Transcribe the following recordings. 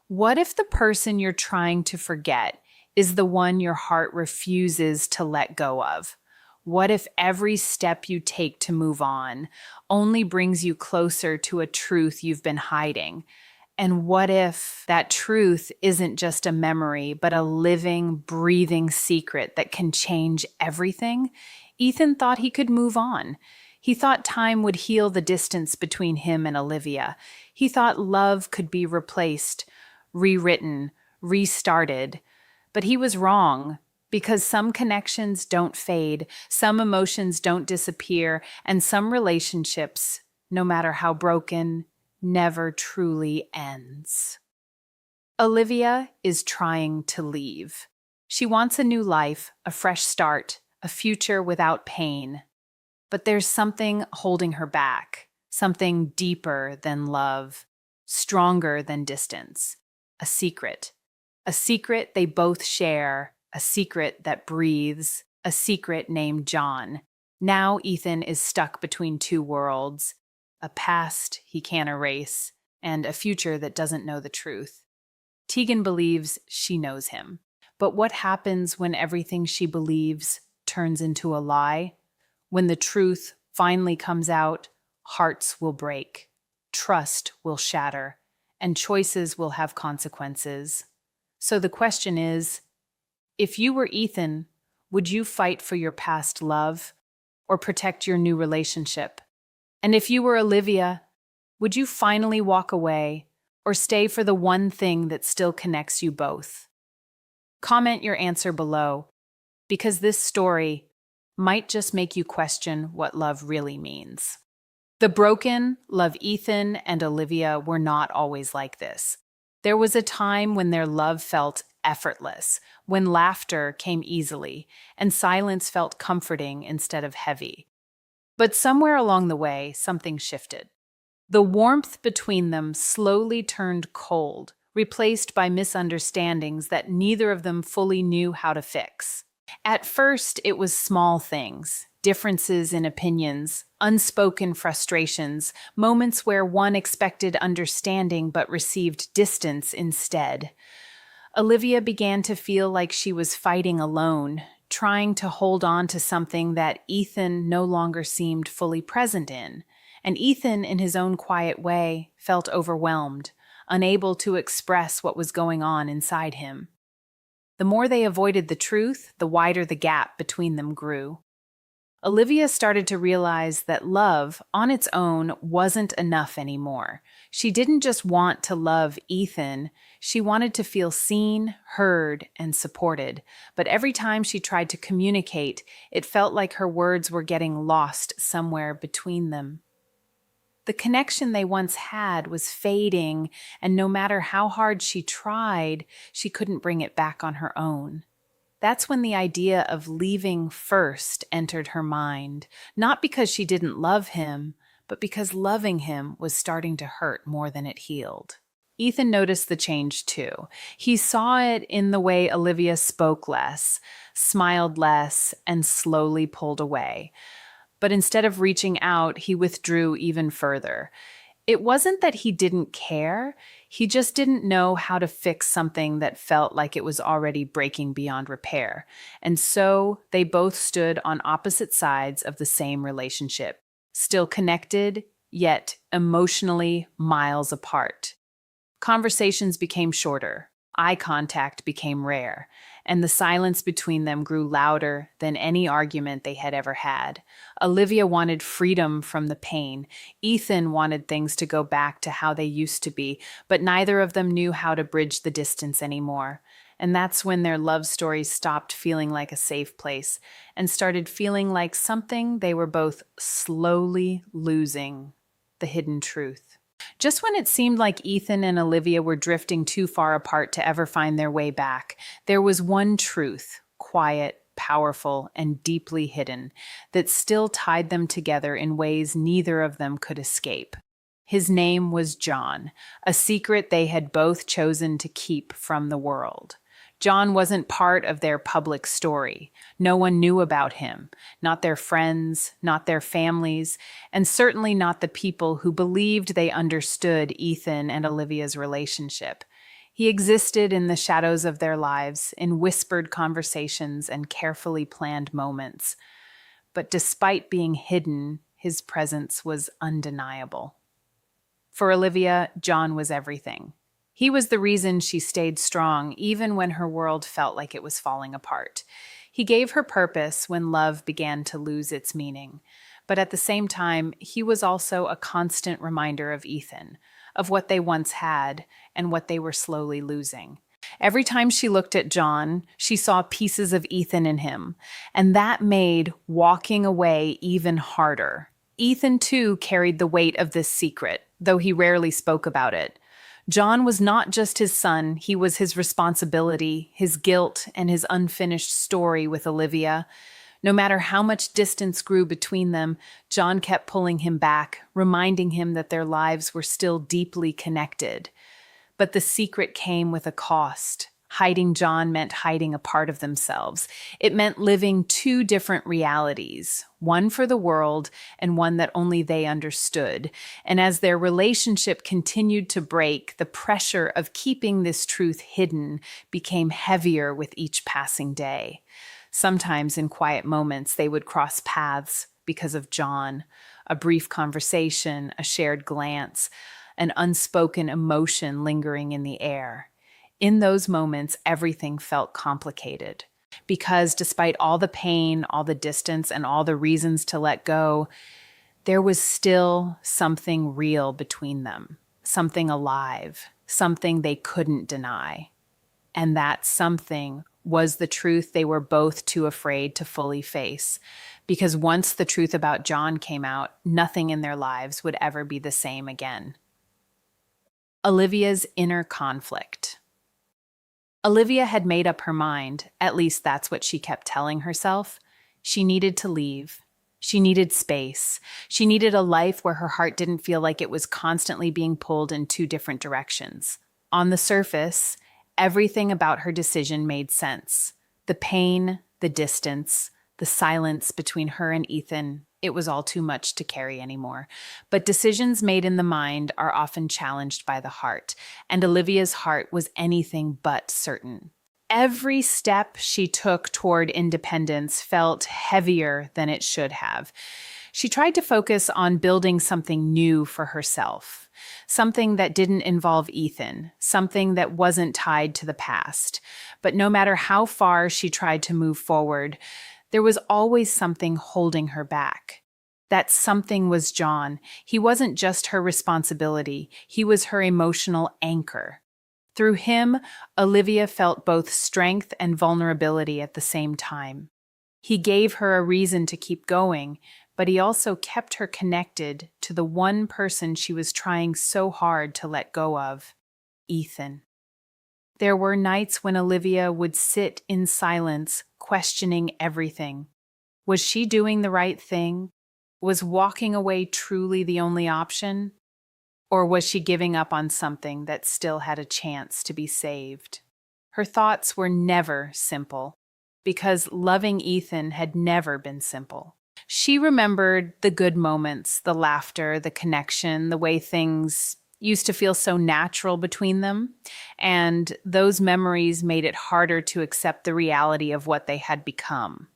What if the person you're trying to forget is the one your heart refuses to let go of? What if every step you take to move on only brings you closer to a truth you've been hiding? And what if that truth isn't just a memory, but a living, breathing secret that can change everything? Ethan thought he could move on. He thought time would heal the distance between him and Olivia. He thought love could be replaced, rewritten, restarted. But he was wrong, because some connections don't fade, some emotions don't disappear, and some relationships, no matter how broken, never truly ends. Olivia is trying to leave. She wants a new life, a fresh start, a future without pain. But there's something holding her back, something deeper than love, stronger than distance, a secret they both share, a secret that breathes, a secret named John. Now Ethan is stuck between two worlds, a past he can't erase, and a future that doesn't know the truth. Teegan believes she knows him. But what happens when everything she believes turns into a lie? When the truth finally comes out, hearts will break, trust will shatter, and choices will have consequences. So the question is, if you were Ethan, would you fight for your past love or protect your new relationship? And if you were Olivia, would you finally walk away or stay for the one thing that still connects you both? Comment your answer below, because this story might just make you question what love really means. The broken love Ethan and Olivia were not always like this. There was a time when their love felt effortless, when laughter came easily, and silence felt comforting instead of heavy. But somewhere along the way, something shifted. The warmth between them slowly turned cold, replaced by misunderstandings that neither of them fully knew how to fix. At first, it was small things, differences in opinions, unspoken frustrations, moments where one expected understanding but received distance instead. Olivia began to feel like she was fighting alone, trying to hold on to something that Ethan no longer seemed fully present in. And Ethan, in his own quiet way, felt overwhelmed, unable to express what was going on inside him. The more they avoided the truth, the wider the gap between them grew. Olivia started to realize that love, on its own, wasn't enough anymore. She didn't just want to love Ethan, she wanted to feel seen, heard, and supported. But every time she tried to communicate, it felt like her words were getting lost somewhere between them. The connection they once had was fading, and no matter how hard she tried, she couldn't bring it back on her own. That's when the idea of leaving first entered her mind, not because she didn't love him, but because loving him was starting to hurt more than it healed. Ethan noticed the change too. He saw it in the way Olivia spoke less, smiled less, and slowly pulled away. But instead of reaching out, he withdrew even further. It wasn't that he didn't care, he just didn't know how to fix something that felt like it was already breaking beyond repair. And so they both stood on opposite sides of the same relationship, still connected, yet emotionally miles apart. Conversations became shorter, eye contact became rare, and the silence between them grew louder than any argument they had ever had. Olivia wanted freedom from the pain. Ethan wanted things to go back to how they used to be, but neither of them knew how to bridge the distance anymore. And that's when their love story stopped feeling like a safe place and started feeling like something they were both slowly losing: the hidden truth. Just when it seemed like Ethan and Olivia were drifting too far apart to ever find their way back, there was one truth, quiet, powerful, and deeply hidden, that still tied them together in ways neither of them could escape. His name was John, a secret they had both chosen to keep from the world. John wasn't part of their public story. No one knew about him, not their friends, not their families, and certainly not the people who believed they understood Ethan and Olivia's relationship. He existed in the shadows of their lives, in whispered conversations and carefully planned moments. But despite being hidden, his presence was undeniable. For Olivia, John was everything. He was the reason she stayed strong, even when her world felt like it was falling apart. He gave her purpose when love began to lose its meaning. But at the same time, he was also a constant reminder of Ethan, of what they once had and what they were slowly losing. Every time she looked at John, she saw pieces of Ethan in him, and that made walking away even harder. Ethan, too, carried the weight of this secret, though he rarely spoke about it. John was not just his son, he was his responsibility, his guilt, and his unfinished story with Olivia. No matter how much distance grew between them, John kept pulling him back, reminding him that their lives were still deeply connected. But the secret came with a cost. Hiding John meant hiding a part of themselves. It meant living two different realities, one for the world and one that only they understood. And as their relationship continued to break, the pressure of keeping this truth hidden became heavier with each passing day. Sometimes in quiet moments, they would cross paths because of John. A brief conversation, a shared glance, an unspoken emotion lingering in the air. In those moments, everything felt complicated. Because despite all the pain, all the distance, and all the reasons to let go, there was still something real between them, something alive, something they couldn't deny. And that something was the truth they were both too afraid to fully face. Because once the truth about John came out, nothing in their lives would ever be the same again. Olivia's inner conflict. Olivia had made up her mind, at least that's what she kept telling herself. She needed to leave. She needed space. She needed a life where her heart didn't feel like it was constantly being pulled in two different directions. On the surface, everything about her decision made sense. The pain, the distance, the silence between her and Ethan, it was all too much to carry anymore. But decisions made in the mind are often challenged by the heart, and Olivia's heart was anything but certain. Every step she took toward independence felt heavier than it should have. She tried to focus on building something new for herself, something that didn't involve Ethan, something that wasn't tied to the past. But no matter how far she tried to move forward, there was always something holding her back. That something was John. He wasn't just her responsibility. He was her emotional anchor. Through him, Olivia felt both strength and vulnerability at the same time. He gave her a reason to keep going, but he also kept her connected to the one person she was trying so hard to let go of, Ethan. There were nights when Olivia would sit in silence, questioning everything. Was she doing the right thing? Was walking away truly the only option? Or was she giving up on something that still had a chance to be saved? Her thoughts were never simple, because loving Ethan had never been simple. She remembered the good moments, the laughter, the connection, the way things used to feel so natural between them, and those memories made it harder to accept the reality of what they had become.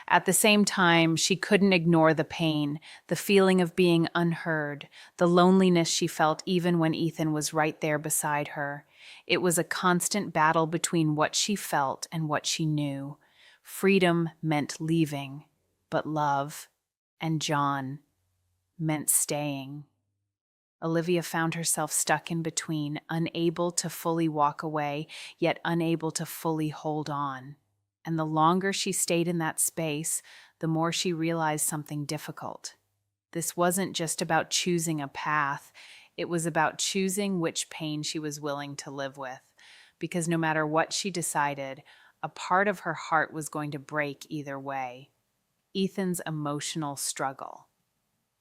At the same time, she couldn't ignore the pain, the feeling of being unheard, the loneliness she felt even when Ethan was right there beside her. It was a constant battle between what she felt and what she knew. Freedom meant leaving, but love and John meant staying. Olivia found herself stuck in between, unable to fully walk away, yet unable to fully hold on. And the longer she stayed in that space, the more she realized something difficult. This wasn't just about choosing a path, it was about choosing which pain she was willing to live with. Because no matter what she decided, a part of her heart was going to break either way. Ethan's emotional struggle.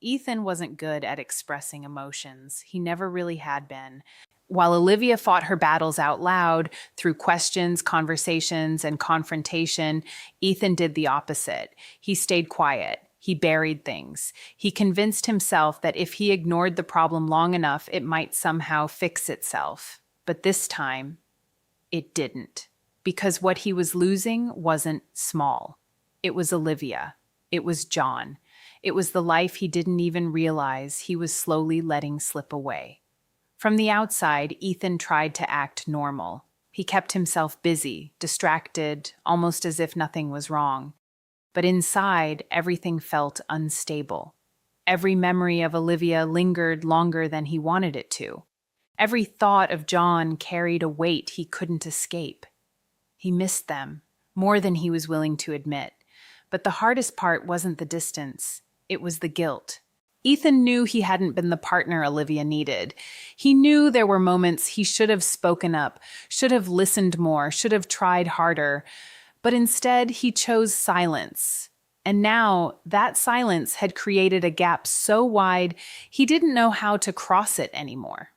Ethan wasn't good at expressing emotions. He never really had been. While Olivia fought her battles out loud through questions, conversations, and confrontation, Ethan did the opposite. He stayed quiet. He buried things. He convinced himself that if he ignored the problem long enough, it might somehow fix itself. But this time, it didn't. Because what he was losing wasn't small. It was Olivia. It was John. It was the life he didn't even realize he was slowly letting slip away. From the outside, Ethan tried to act normal. He kept himself busy, distracted, almost as if nothing was wrong. But inside, everything felt unstable. Every memory of Olivia lingered longer than he wanted it to. Every thought of John carried a weight he couldn't escape. He missed them, more than he was willing to admit. But the hardest part wasn't the distance, it was the guilt. Ethan knew he hadn't been the partner Olivia needed. He knew there were moments he should have spoken up, should have listened more, should have tried harder. But instead, he chose silence. And now, that silence had created a gap so wide, he didn't know how to cross it anymore.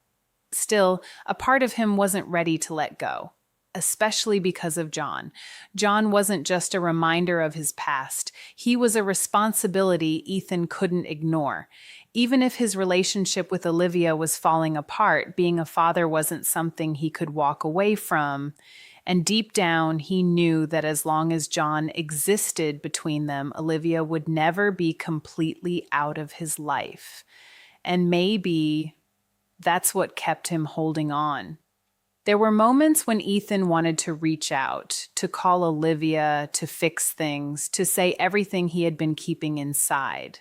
Still, a part of him wasn't ready to let go. Especially because of John. John wasn't just a reminder of his past. He was a responsibility Ethan couldn't ignore. Even if his relationship with Olivia was falling apart, being a father wasn't something he could walk away from. And deep down, he knew that as long as John existed between them, Olivia would never be completely out of his life. And maybe that's what kept him holding on. There were moments when Ethan wanted to reach out, to call Olivia, to fix things, to say everything he had been keeping inside.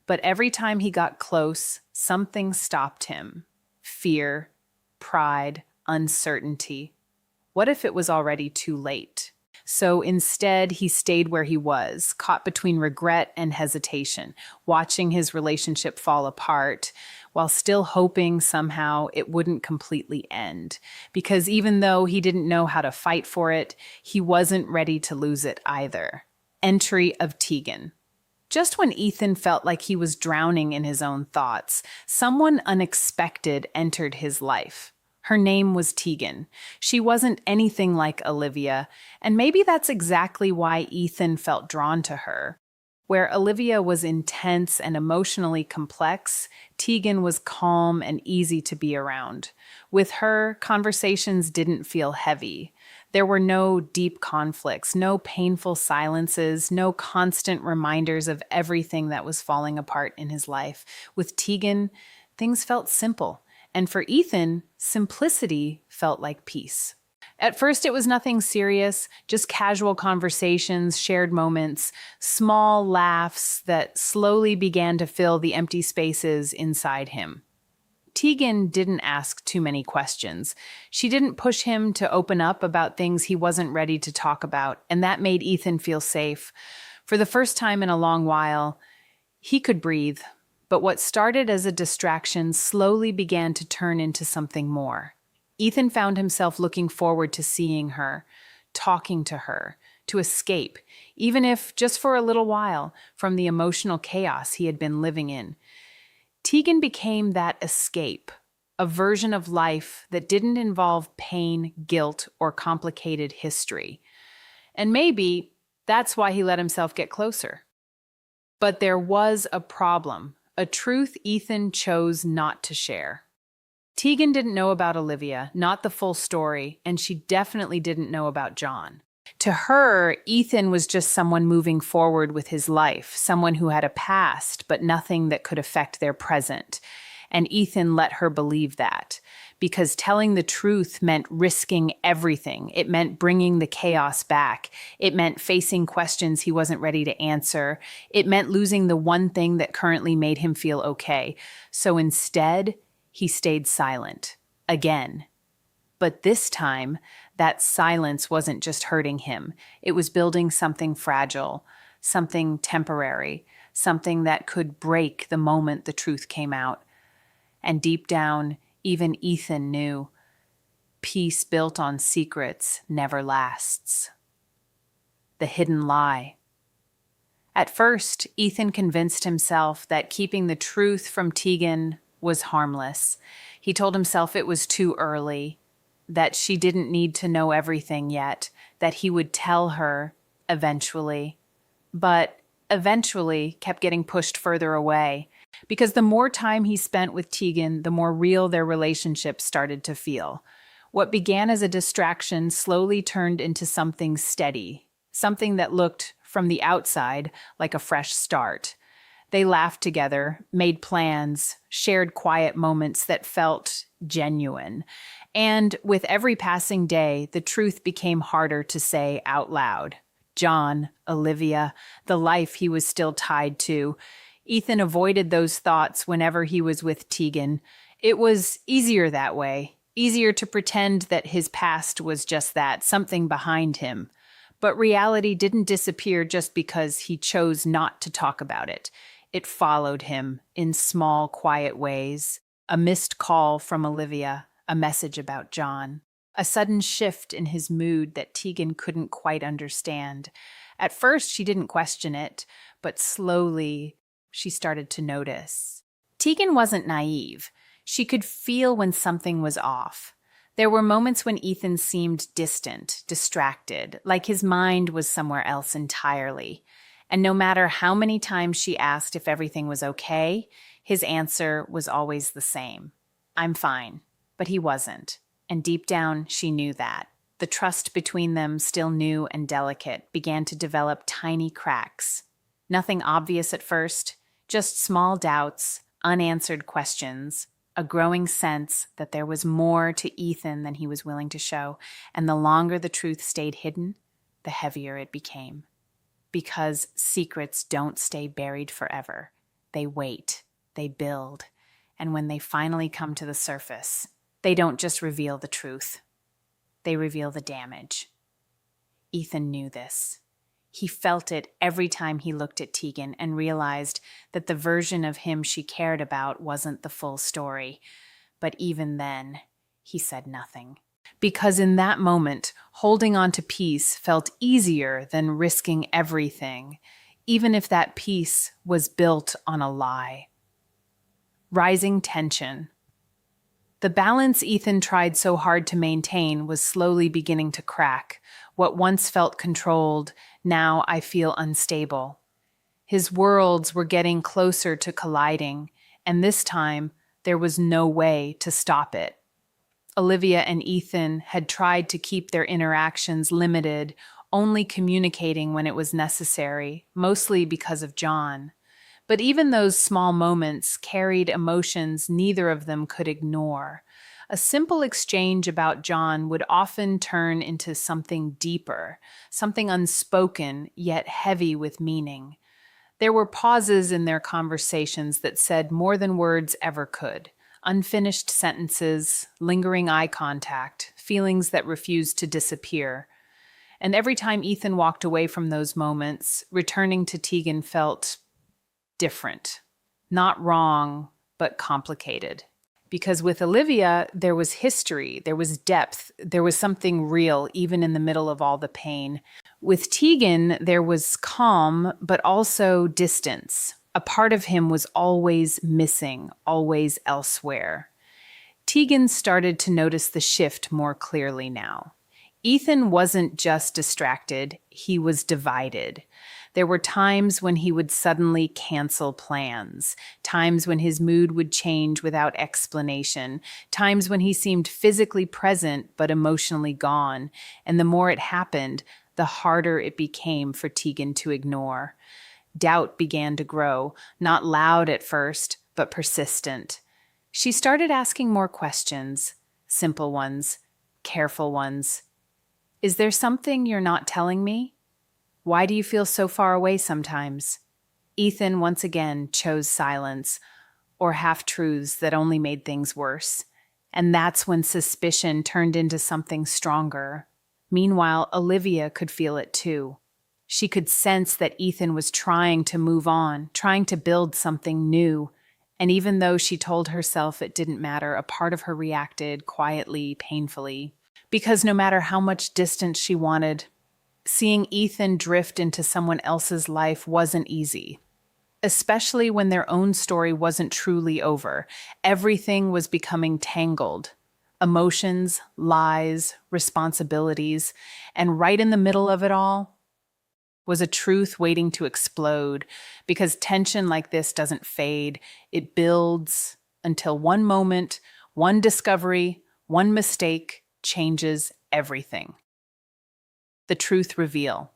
But every time he got close, something stopped him. Fear, pride, uncertainty. What if it was already too late? So instead, he stayed where he was, caught between regret and hesitation, watching his relationship fall apart, while still hoping somehow it wouldn't completely end. Because even though he didn't know how to fight for it, he wasn't ready to lose it either. Entry of Teegan. Just when Ethan felt like he was drowning in his own thoughts, someone unexpected entered his life. Her name was Teegan. She wasn't anything like Olivia, and maybe that's exactly why Ethan felt drawn to her. Where Olivia was intense and emotionally complex, Teegan was calm and easy to be around. With her, conversations didn't feel heavy. There were no deep conflicts, no painful silences, no constant reminders of everything that was falling apart in his life. With Teegan, things felt simple. And for Ethan, simplicity felt like peace. At first, it was nothing serious, just casual conversations, shared moments, small laughs that slowly began to fill the empty spaces inside him. Teegan didn't ask too many questions. She didn't push him to open up about things he wasn't ready to talk about, and that made Ethan feel safe. For the first time in a long while, he could breathe. But what started as a distraction slowly began to turn into something more. Ethan found himself looking forward to seeing her, talking to her, to escape, even if just for a little while, from the emotional chaos he had been living in. Teegan became that escape, a version of life that didn't involve pain, guilt, or complicated history. And maybe that's why he let himself get closer. But there was a problem. A truth Ethan chose not to share. Teegan didn't know about Olivia, not the full story, and she definitely didn't know about John. To her, Ethan was just someone moving forward with his life, someone who had a past, but nothing that could affect their present. And Ethan let her believe that, because telling the truth meant risking everything. It meant bringing the chaos back. It meant facing questions he wasn't ready to answer. It meant losing the one thing that currently made him feel okay. So instead, he stayed silent. Again. But this time, that silence wasn't just hurting him. It was building something fragile, something temporary, something that could break the moment the truth came out. And deep down, even Ethan knew, peace built on secrets never lasts. The hidden lie. At first, Ethan convinced himself that keeping the truth from Teegan was harmless. He told himself it was too early, that she didn't need to know everything yet, that he would tell her eventually. But eventually kept getting pushed further away. Because the more time he spent with Teegan, the more real their relationship started to feel. What began as a distraction slowly turned into something steady, something that looked, from the outside, like a fresh start. They laughed together, made plans, shared quiet moments that felt genuine. And with every passing day, the truth became harder to say out loud. John, Olivia, the life he was still tied to. Ethan avoided those thoughts whenever he was with Teegan. It was easier that way, easier to pretend that his past was just that, something behind him. But reality didn't disappear just because he chose not to talk about it. It followed him in small, quiet ways. A missed call from Olivia, a message about John, a sudden shift in his mood that Teegan couldn't quite understand. At first, she didn't question it, but slowly she started to notice. Teegan wasn't naive. She could feel when something was off. There were moments when Ethan seemed distant, distracted, like his mind was somewhere else entirely. And no matter how many times she asked if everything was okay, his answer was always the same. I'm fine. But he wasn't. And deep down, she knew that. The trust between them, still new and delicate, began to develop tiny cracks. Nothing obvious at first, just small doubts, unanswered questions, a growing sense that there was more to Ethan than he was willing to show, and the longer the truth stayed hidden, the heavier it became. Because secrets don't stay buried forever. They wait, they build, and when they finally come to the surface, they don't just reveal the truth. They reveal the damage. Ethan knew this. He felt it every time he looked at Teegan and realized that the version of him she cared about wasn't the full story. But even then, he said nothing. Because in that moment, holding on to peace felt easier than risking everything, even if that peace was built on a lie. Rising tension. The balance Ethan tried so hard to maintain was slowly beginning to crack. What once felt controlled, now I feel unstable. His worlds were getting closer to colliding, and this time there was no way to stop it. Olivia and Ethan had tried to keep their interactions limited, only communicating when it was necessary, mostly because of John. But even those small moments carried emotions neither of them could ignore. A simple exchange about John would often turn into something deeper, something unspoken yet heavy with meaning. There were pauses in their conversations that said more than words ever could. Unfinished sentences, lingering eye contact, feelings that refused to disappear. And every time Ethan walked away from those moments, returning to Teegan felt different. Not wrong, but complicated. Because with Olivia, there was history, there was depth, there was something real, even in the middle of all the pain. With Teegan, there was calm, but also distance. A part of him was always missing, always elsewhere. Teegan started to notice the shift more clearly now. Ethan wasn't just distracted, he was divided. There were times when he would suddenly cancel plans, times when his mood would change without explanation, times when he seemed physically present but emotionally gone, and the more it happened, the harder it became for Teegan to ignore. Doubt began to grow, not loud at first, but persistent. She started asking more questions, simple ones, careful ones. Is there something you're not telling me? Why do you feel so far away sometimes? Ethan once again chose silence, or half-truths that only made things worse. And that's when suspicion turned into something stronger. Meanwhile, Olivia could feel it too. She could sense that Ethan was trying to move on, trying to build something new. And even though she told herself it didn't matter, a part of her reacted quietly, painfully. Because no matter how much distance she wanted, seeing Ethan drift into someone else's life wasn't easy. Especially when their own story wasn't truly over. Everything was becoming tangled. Emotions, lies, responsibilities, and right in the middle of it all was a truth waiting to explode, because tension like this doesn't fade. It builds until one moment, one discovery, one mistake, changes everything. The truth reveal.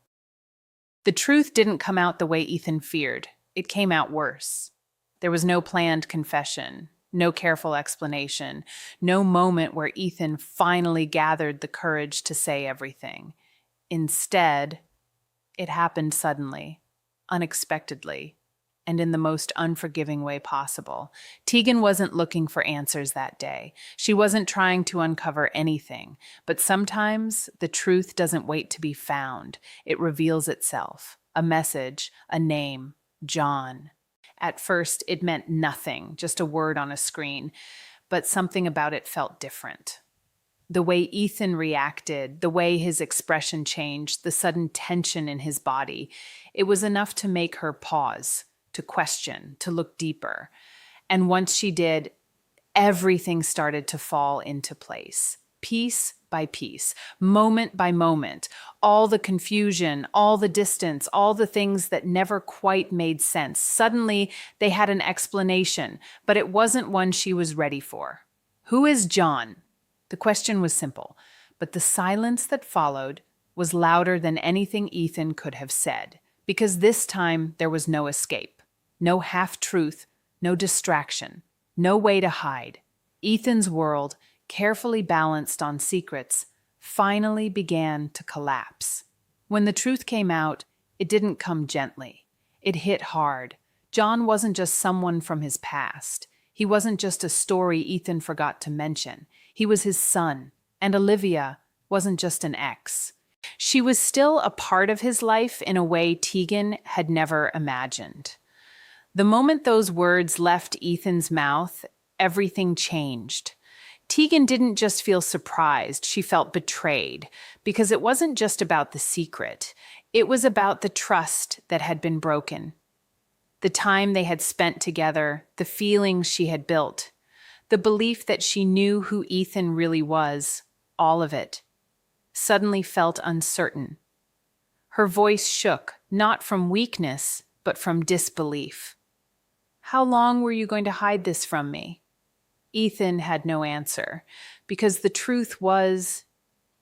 The truth didn't come out the way Ethan feared. It came out worse. There was no planned confession, no careful explanation, no moment where Ethan finally gathered the courage to say everything. Instead, it happened suddenly, unexpectedly, and in the most unforgiving way possible. Teegan wasn't looking for answers that day. She wasn't trying to uncover anything. But sometimes the truth doesn't wait to be found. It reveals itself. A message, a name, John. At first, it meant nothing, just a word on a screen, but something about it felt different. The way Ethan reacted, the way his expression changed, the sudden tension in his body, it was enough to make her pause, to question, to look deeper. And once she did, everything started to fall into place, piece by piece, moment by moment. All the confusion, all the distance, all the things that never quite made sense. Suddenly, they had an explanation, but it wasn't one she was ready for. Who is John? The question was simple, but the silence that followed was louder than anything Ethan could have said, because this time there was no escape. No half-truth, no distraction, no way to hide. Ethan's world, carefully balanced on secrets, finally began to collapse. When the truth came out, it didn't come gently. It hit hard. John wasn't just someone from his past. He wasn't just a story Ethan forgot to mention. He was his son, and Olivia wasn't just an ex. She was still a part of his life in a way Teegan had never imagined. The moment those words left Ethan's mouth, everything changed. Teegan didn't just feel surprised, she felt betrayed, because it wasn't just about the secret. It was about the trust that had been broken. The time they had spent together, the feelings she had built, the belief that she knew who Ethan really was, all of it, suddenly felt uncertain. Her voice shook, not from weakness, but from disbelief. How long were you going to hide this from me? Ethan had no answer, because the truth was,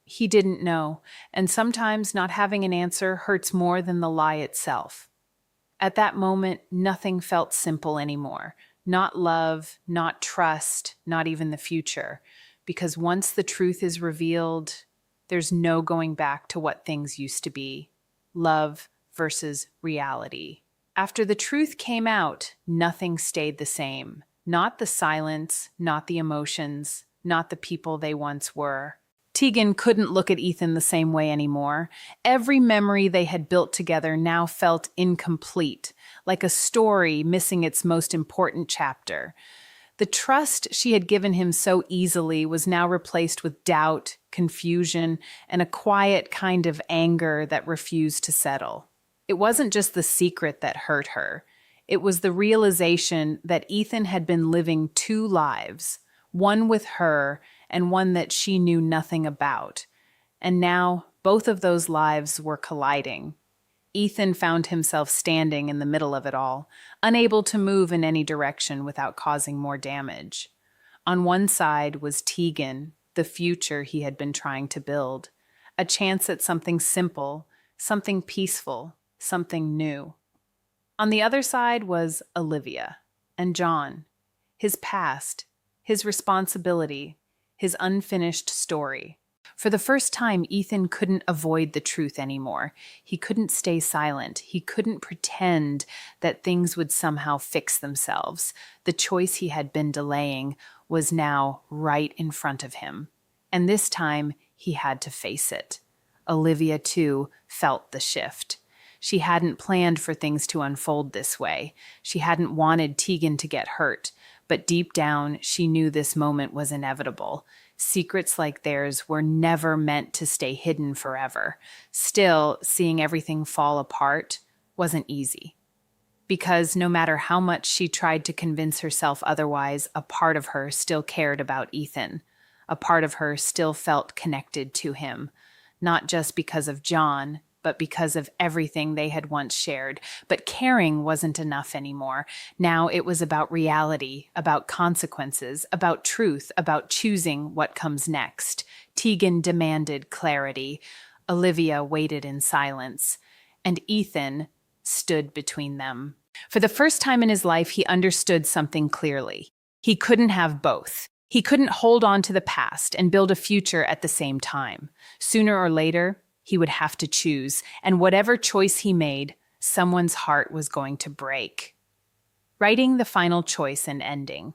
he didn't know, and sometimes not having an answer hurts more than the lie itself. At that moment, nothing felt simple anymore. Not love, not trust, not even the future. Because once the truth is revealed, there's no going back to what things used to be. Love versus reality. After the truth came out, nothing stayed the same. Not the silence, not the emotions, not the people they once were. Teegan couldn't look at Ethan the same way anymore. Every memory they had built together now felt incomplete, like a story missing its most important chapter. The trust she had given him so easily was now replaced with doubt, confusion, and a quiet kind of anger that refused to settle. It wasn't just the secret that hurt her. It was the realization that Ethan had been living two lives, one with her and one that she knew nothing about. And now both of those lives were colliding. Ethan found himself standing in the middle of it all, unable to move in any direction without causing more damage. On one side was Teegan, the future he had been trying to build, a chance at something simple, something peaceful, something new. On the other side was Olivia and John, his past, his responsibility, his unfinished story. For the first time, Ethan couldn't avoid the truth anymore. He couldn't stay silent. He couldn't pretend that things would somehow fix themselves. The choice he had been delaying was now right in front of him. And this time, he had to face it. Olivia, too, felt the shift. She hadn't planned for things to unfold this way. She hadn't wanted Teegan to get hurt. But deep down, she knew this moment was inevitable. Secrets like theirs were never meant to stay hidden forever. Still, seeing everything fall apart wasn't easy. Because no matter how much she tried to convince herself otherwise, a part of her still cared about Ethan. A part of her still felt connected to him. Not just because of John, but because of everything they had once shared. But caring wasn't enough anymore. Now it was about reality, about consequences, about truth, about choosing what comes next. Teegan demanded clarity. Olivia waited in silence, and Ethan stood between them. For the first time in his life, he understood something clearly. He couldn't have both. He couldn't hold on to the past and build a future at the same time. Sooner or later, he would have to choose, and whatever choice he made, someone's heart was going to break. Writing the final choice and ending.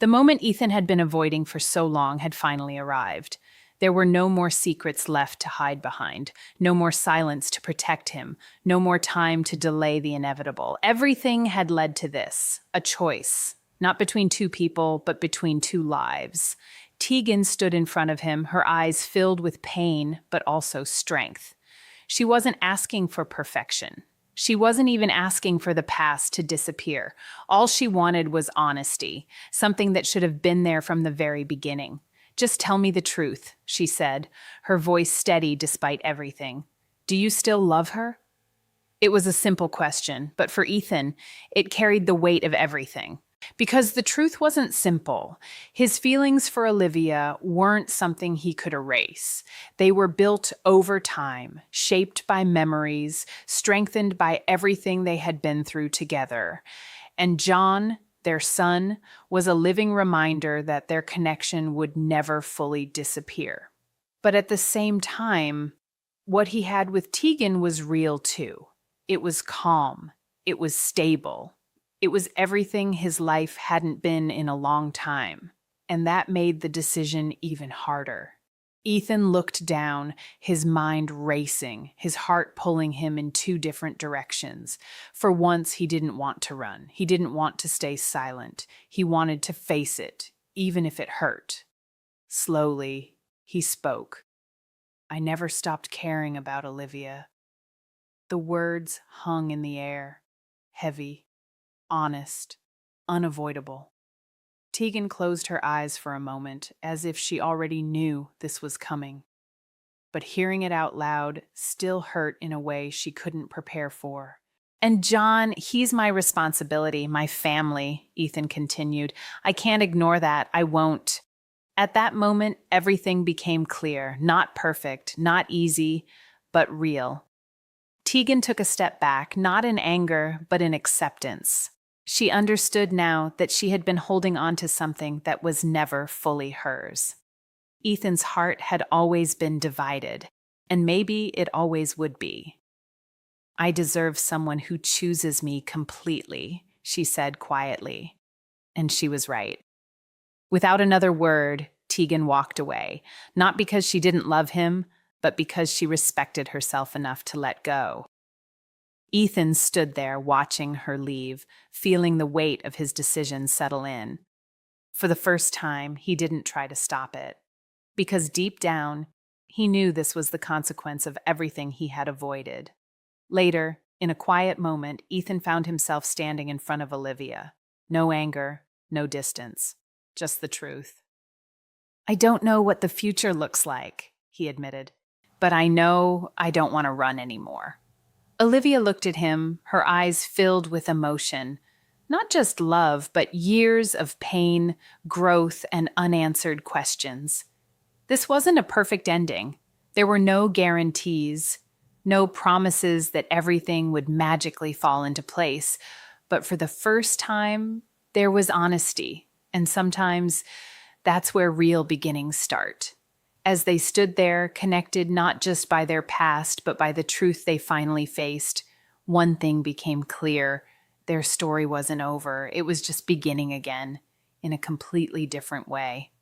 The moment Ethan had been avoiding for so long had finally arrived. There were no more secrets left to hide behind, no more silence to protect him, no more time to delay the inevitable. Everything had led to this, a choice, not between two people, but between two lives. Teegan stood in front of him, her eyes filled with pain, but also strength. She wasn't asking for perfection. She wasn't even asking for the past to disappear. All she wanted was honesty, something that should have been there from the very beginning. "Just tell me the truth," she said, her voice steady despite everything. "Do you still love her?" It was a simple question, but for Ethan, it carried the weight of everything. Because the truth wasn't simple. His feelings for Olivia weren't something he could erase. They were built over time, shaped by memories, strengthened by everything they had been through together. And John, their son, was a living reminder that their connection would never fully disappear. But at the same time, what he had with Teegan was real too. It was calm. It was stable. It was everything his life hadn't been in a long time, and that made the decision even harder. Ethan looked down, his mind racing, his heart pulling him in two different directions. For once, he didn't want to run. He didn't want to stay silent. He wanted to face it, even if it hurt. Slowly, he spoke. "I never stopped caring about Olivia." The words hung in the air, heavy, honest, unavoidable. Teegan closed her eyes for a moment, as if she already knew this was coming. But hearing it out loud still hurt in a way she couldn't prepare for. "And John, he's my responsibility, my family," Ethan continued. "I can't ignore that. I won't." At that moment, everything became clear. Not perfect, not easy, but real. Teegan took a step back, not in anger, but in acceptance. She understood now that she had been holding on to something that was never fully hers. Ethan's heart had always been divided, and maybe it always would be. "I deserve someone who chooses me completely," she said quietly. And she was right. Without another word, Teegan walked away, not because she didn't love him, but because she respected herself enough to let go. Ethan stood there watching her leave, feeling the weight of his decision settle in. For the first time, he didn't try to stop it, because deep down, he knew this was the consequence of everything he had avoided. Later, in a quiet moment, Ethan found himself standing in front of Olivia. No anger, no distance, just the truth. "I don't know what the future looks like," he admitted, "but I know I don't want to run anymore." Olivia looked at him, her eyes filled with emotion. Not just love, but years of pain, growth, and unanswered questions. This wasn't a perfect ending. There were no guarantees, no promises that everything would magically fall into place. But for the first time, there was honesty. And sometimes that's where real beginnings start. As they stood there, connected not just by their past, but by the truth they finally faced, one thing became clear. Their story wasn't over. It was just beginning again, in a completely different way.